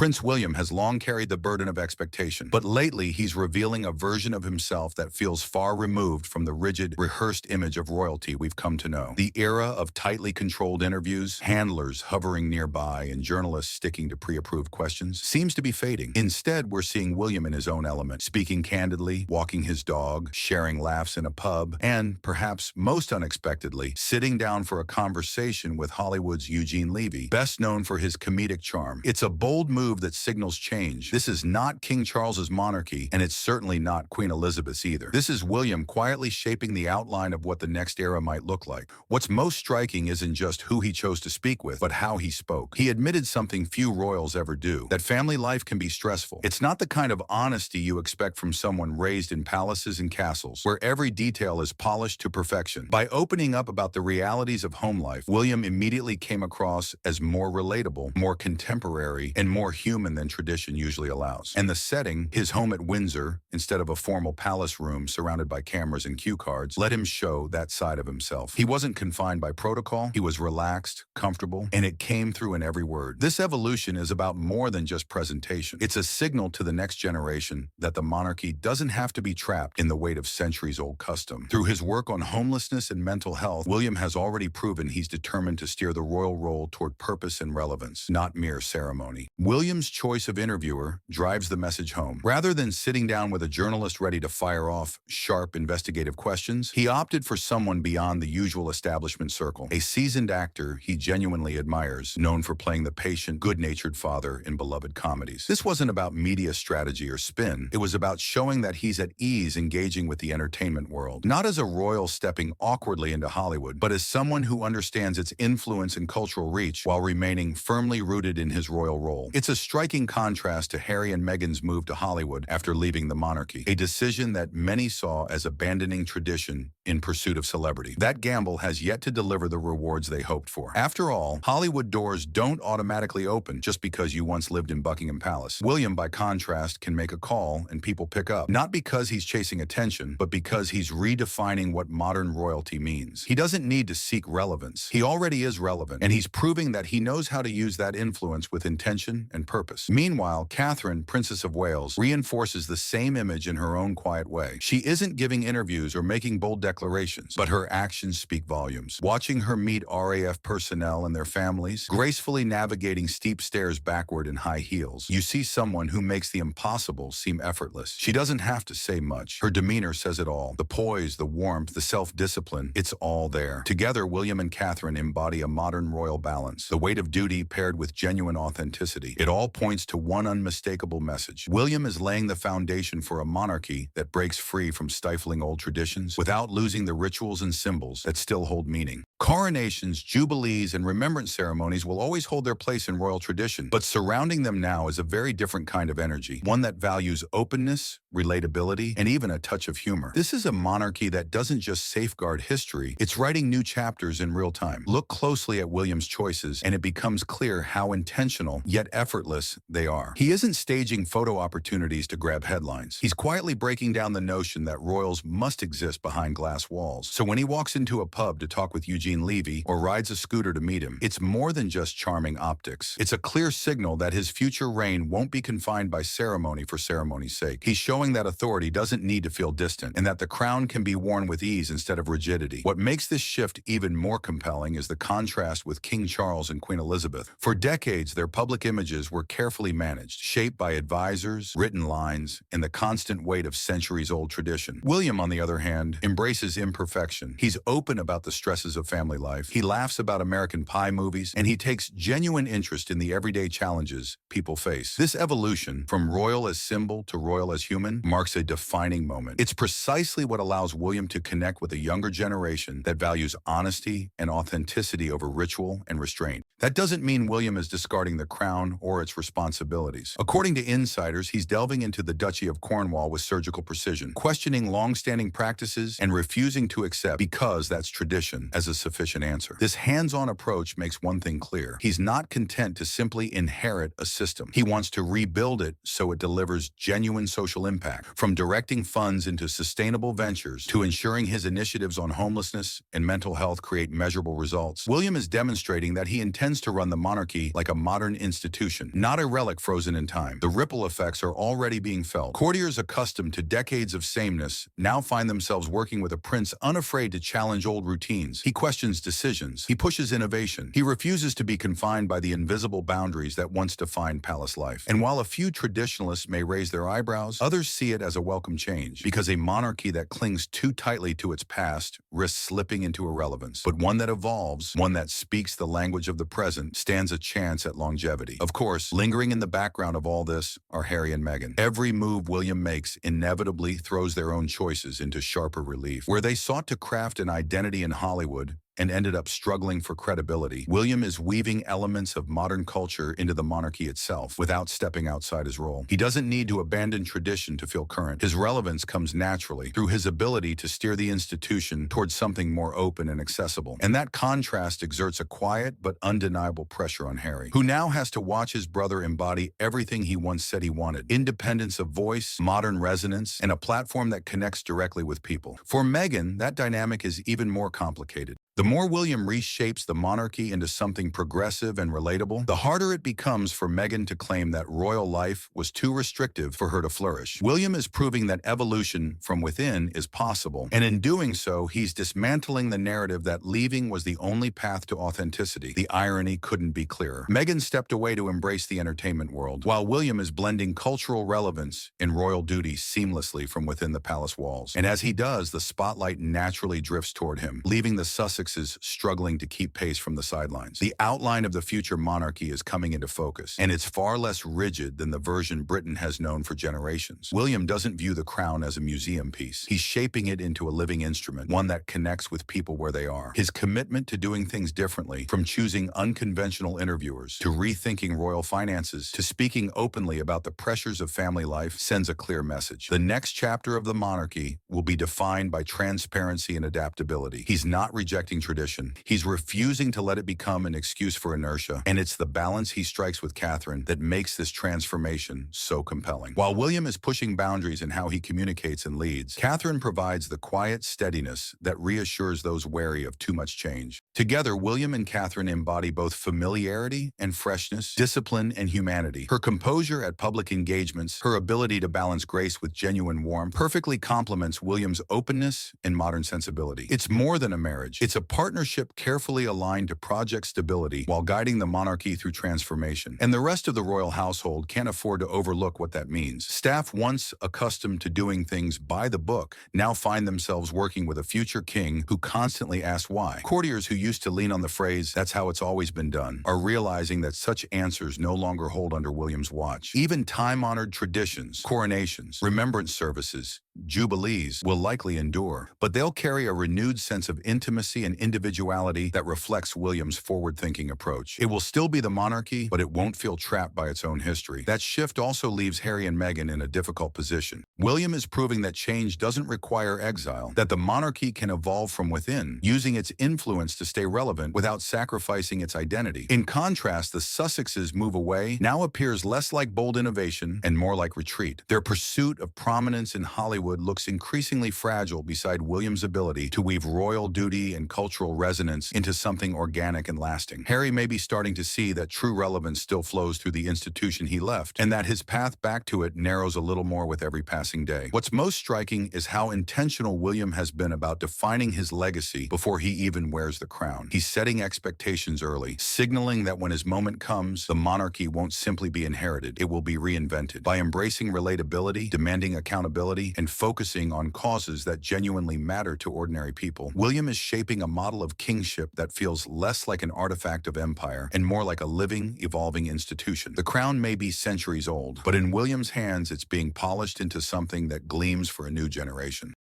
Prince William has long carried the burden of expectation, but lately he's revealing a version of himself that feels far removed from the rigid, rehearsed image of royalty we've come to know. The era of tightly controlled interviews, handlers hovering nearby, and journalists sticking to pre-approved questions seems to be fading. Instead, we're seeing William in his own element, speaking candidly, walking his dog, sharing laughs in a pub, and, perhaps most unexpectedly, sitting down for a conversation with Hollywood's Eugene Levy, best known for his comedic charm. It's a bold move that signals change. This is not King Charles's monarchy, and it's certainly not Queen Elizabeth's either. This is William quietly shaping the outline of what the next era might look like. What's most striking isn't just who he chose to speak with, but how he spoke. He admitted something few royals ever do, that family life can be stressful. It's not the kind of honesty you expect from someone raised in palaces and castles, where every detail is polished to perfection. By opening up about the realities of home life, William immediately came across as more relatable, more contemporary, and more human than tradition usually allows. And the setting, his home at Windsor, instead of a formal palace room surrounded by cameras and cue cards, let him show that side of himself. He wasn't confined by protocol, he was relaxed, comfortable, and it came through in every word. This evolution is about more than just presentation. It's a signal to the next generation that the monarchy doesn't have to be trapped in the weight of centuries-old custom. Through his work on homelessness and mental health, William has already proven he's determined to steer the royal role toward purpose and relevance, not mere ceremony. William's choice of interviewer drives the message home. Rather than sitting down with a journalist ready to fire off sharp, investigative questions, he opted for someone beyond the usual establishment circle, a seasoned actor he genuinely admires, known for playing the patient, good-natured father in beloved comedies. This wasn't about media strategy or spin. It was about showing that he's at ease engaging with the entertainment world, not as a royal stepping awkwardly into Hollywood, but as someone who understands its influence and cultural reach while remaining firmly rooted in his royal role. It's a striking contrast to Harry and Meghan's move to Hollywood after leaving the monarchy, a decision that many saw as abandoning tradition in pursuit of celebrity. That gamble has yet to deliver the rewards they hoped for. After all, Hollywood doors don't automatically open just because you once lived in Buckingham Palace. William, by contrast, can make a call and people pick up, not because he's chasing attention, but because he's redefining what modern royalty means. He doesn't need to seek relevance. He already is relevant, and he's proving that he knows how to use that influence with intention and purpose. Meanwhile, Catherine, Princess of Wales, reinforces the same image in her own quiet way. She isn't giving interviews or making bold declarations, but her actions speak volumes. Watching her meet RAF personnel and their families, gracefully navigating steep stairs backward in high heels, you see someone who makes the impossible seem effortless. She doesn't have to say much. Her demeanor says it all. The poise, the warmth, the self-discipline, it's all there. Together, William and Catherine embody a modern royal balance, the weight of duty paired with genuine authenticity. It all points to one unmistakable message. William is laying the foundation for a monarchy that breaks free from stifling old traditions without losing the rituals and symbols that still hold meaning. Coronations, jubilees, and remembrance ceremonies will always hold their place in royal tradition, but surrounding them now is a very different kind of energy, one that values openness, relatability, and even a touch of humor. This is a monarchy that doesn't just safeguard history, it's writing new chapters in real time. Look closely at William's choices, and it becomes clear how intentional, yet effortless, they are. He isn't staging photo opportunities to grab headlines. He's quietly breaking down the notion that royals must exist behind glass walls. So when he walks into a pub to talk with Eugene Levy or rides a scooter to meet him, it's more than just charming optics. It's a clear signal that his future reign won't be confined by ceremony for ceremony's sake. He's showing that authority doesn't need to feel distant, and that the crown can be worn with ease instead of rigidity. What makes this shift even more compelling is the contrast with King Charles and Queen Elizabeth. For decades, their public images were carefully managed, shaped by advisors, written lines, and the constant weight of centuries-old tradition. William, on the other hand, embraces imperfection. He's open about the stresses of family life. He laughs about American Pie movies, and he takes genuine interest in the everyday challenges people face. This evolution, from royal as symbol to royal as human, marks a defining moment. It's precisely what allows William to connect with a younger generation that values honesty and authenticity over ritual and restraint. That doesn't mean William is discarding the crown or its responsibilities. According to insiders, he's delving into the Duchy of Cornwall with surgical precision, questioning long-standing practices and refusing to accept because that's tradition. As a sufficient answer. This hands-on approach makes one thing clear. He's not content to simply inherit a system. He wants to rebuild it so it delivers genuine social impact, from directing funds into sustainable ventures to ensuring his initiatives on homelessness and mental health create measurable results. William is demonstrating that he intends to run the monarchy like a modern institution, not a relic frozen in time. The ripple effects are already being felt. Courtiers accustomed to decades of sameness now find themselves working with a prince unafraid to challenge old routines. He questions decisions. He pushes innovation. He refuses to be confined by the invisible boundaries that once defined palace life. And while a few traditionalists may raise their eyebrows, others see it as a welcome change, because a monarchy that clings too tightly to its past risks slipping into irrelevance. But one that evolves, one that speaks the language of the present, stands a chance at longevity. Of course, lingering in the background of all this are Harry and Meghan. Every move William makes inevitably throws their own choices into sharper relief. Where they sought to craft an identity in Hollywood and ended up struggling for credibility, William is weaving elements of modern culture into the monarchy itself without stepping outside his role. He doesn't need to abandon tradition to feel current. His relevance comes naturally through his ability to steer the institution towards something more open and accessible. And that contrast exerts a quiet but undeniable pressure on Harry, who now has to watch his brother embody everything he once said he wanted: independence of voice, modern resonance, and a platform that connects directly with people. For Meghan, that dynamic is even more complicated. The more William reshapes the monarchy into something progressive and relatable, the harder it becomes for Meghan to claim that royal life was too restrictive for her to flourish. William is proving that evolution from within is possible, and in doing so, he's dismantling the narrative that leaving was the only path to authenticity. The irony couldn't be clearer. Meghan stepped away to embrace the entertainment world, while William is blending cultural relevance and royal duty seamlessly from within the palace walls. And as he does, the spotlight naturally drifts toward him, leaving the Sussexes struggling to keep pace from the sidelines. The outline of the future monarchy is coming into focus, and it's far less rigid than the version Britain has known for generations. William doesn't view the crown as a museum piece. He's shaping it into a living instrument, one that connects with people where they are. His commitment to doing things differently, from choosing unconventional interviewers to rethinking royal finances to speaking openly about the pressures of family life, sends a clear message. The next chapter of the monarchy will be defined by transparency and adaptability. He's not rejecting tradition. He's refusing to let it become an excuse for inertia, and it's the balance he strikes with Catherine that makes this transformation so compelling. While William is pushing boundaries in how he communicates and leads, Catherine provides the quiet steadiness that reassures those wary of too much change. Together, William and Catherine embody both familiarity and freshness, discipline and humanity. Her composure at public engagements, her ability to balance grace with genuine warmth, perfectly complements William's openness and modern sensibility. It's more than a marriage. It's a partnership carefully aligned to project stability while guiding the monarchy through transformation. And the rest of the royal household can't afford to overlook what that means. Staff once accustomed to doing things by the book now find themselves working with a future king who constantly asks why. Courtiers who used to lean on the phrase, "That's how it's always been done," are realizing that such answers no longer hold under William's watch. Even time-honored traditions, coronations, remembrance services, jubilees will likely endure, but they'll carry a renewed sense of intimacy and individuality that reflects William's forward-thinking approach. It will still be the monarchy, but it won't feel trapped by its own history. That shift also leaves Harry and Meghan in a difficult position. William is proving that change doesn't require exile, that the monarchy can evolve from within, using its influence to stay relevant without sacrificing its identity. In contrast, the Sussexes' move away now appears less like bold innovation and more like retreat. Their pursuit of prominence in Hollywood looks increasingly fragile beside William's ability to weave royal duty and cultural resonance into something organic and lasting. Harry may be starting to see that true relevance still flows through the institution he left, and that his path back to it narrows a little more with every passing day. What's most striking is how intentional William has been about defining his legacy before he even wears the crown. He's setting expectations early, signaling that when his moment comes, the monarchy won't simply be inherited, it will be reinvented. By embracing relatability, demanding accountability, and focusing on causes that genuinely matter to ordinary people, William is shaping a model of kingship that feels less like an artifact of empire and more like a living, evolving institution. The crown may be centuries old, but in William's hands, it's being polished into something that gleams for a new generation.